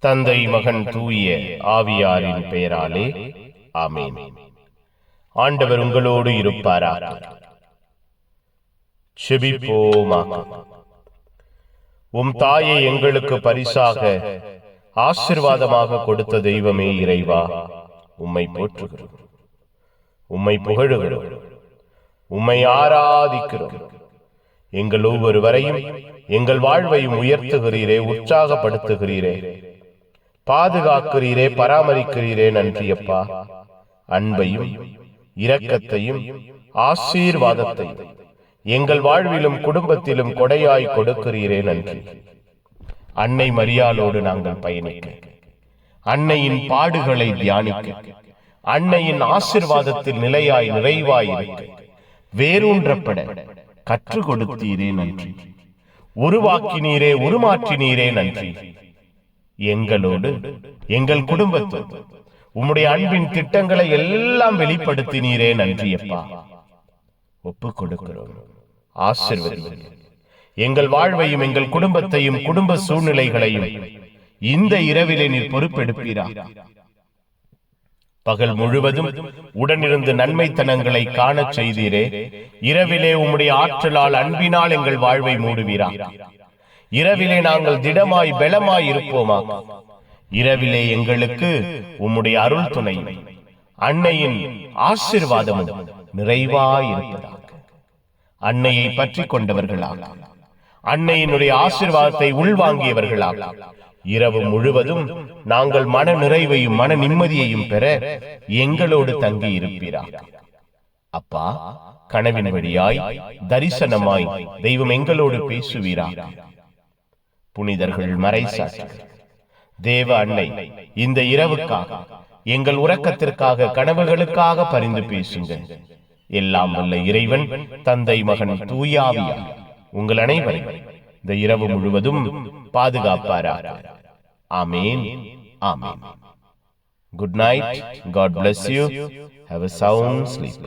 தந்தை மகன் தூய ஆவியாரின் பெயராலே ஆமென். ஆண்டவர் உங்களோடு இருப்பாராக. செபிப்போமாக. உம் தாயை எங்களுக்கு பரிசாக ஆசீர்வாதமாக கொடுத்த தெய்வமே இறைவா, உம்மை போற்றுகிறோம், உம்மை புகழுகிறோம், உம்மை ஆராதிக்கிறோம். எங்கள் ஒவ்வொருவரையும் எங்கள் வாழ்வையும் உயர்த்துகிறீரே, உற்சாகப்படுத்துகிறீரே, பாதுகாக்கிறீரே, பராமரிக்கிறீரே. நன்றியப்பா. அன்பையும் இரக்கத்தையும் ஆசீர்வாதத்தையும் எங்கள் வாழ்விலும் குடும்பத்திலும் கொடையாய் கொடுக்கிறீரே. நன்றி. அன்னை மரியாளோடு நாங்கள் பயணிக்க, அன்னையின் பாடுகளை தியானிக்க, அன்னையின் ஆசீர்வாதத்தில் நிலையாய் நிறைவாய் இருக்க, வேரூன்றப்பட கற்றுக் கொடுத்தீரே. நன்றி. உருவாக்கினீரே, உருமாற்றினீரே. நன்றி. எங்களோடு எங்கள் குடும்பத்தோடு உம்முடைய அன்பின் திட்டங்களை எல்லாம் வெளிப்படுத்தினீரே. நன்றியப்பா. ஒப்புக் கொடுக்கிறோம். ஆசீர்வதியும் எங்கள் வாழ்வையும் எங்கள் குடும்பத்தையும் குடும்ப சூழ்நிலைகளையும் இந்த இரவிலே நீர் பொறுப்பெடுப்பீரா. பகல் முழுவதும் உடனிருந்து நன்மைத்தனங்களை காண செய்தீரே. இரவிலே உம்முடைய ஆற்றலால் அன்பினால் எங்கள் வாழ்வை மூடுவீரா. இரவிலே நாங்கள் திடமாய் பலமாய் இருப்போமா. இரவிலே எங்களுக்கு உம்முடைய அருள் துணையும் அன்னையின் ஆசீர்வாதமும் நிறைவாய் இருப்பதாக. அன்னையை பற்றி கொண்டவர்களாக, அன்னையினுடைய ஆசீர்வாதத்தை உள்வாங்கியவர்களாக இரவு முழுவதும் நாங்கள் மன நிறைவையும் மன நிம்மதியையும் பெற எங்களோடு தங்கி இருப்பீராக. அப்பா, கனவின் வழியாய் தரிசனமாய் தெய்வம் எங்களோடு பேசுவீராக. புனிதர்கள், மறைசாட்சிகள், தேவ அன்னை, இந்த இரவுக்காக, எங்கள் உறக்கத்திற்காக, கனவுகளுக்காக பரிந்து பேசுங்க. எல்லாம் வல்ல இறைவன் தந்தை மகன் தூய ஆவியார் உங்கள் அனைவரையும் இந்த இரவு முழுவதும் பாதுகாப்பாராக. ஆமென். ஆமென். Good night. God bless you. Have a sound sleep.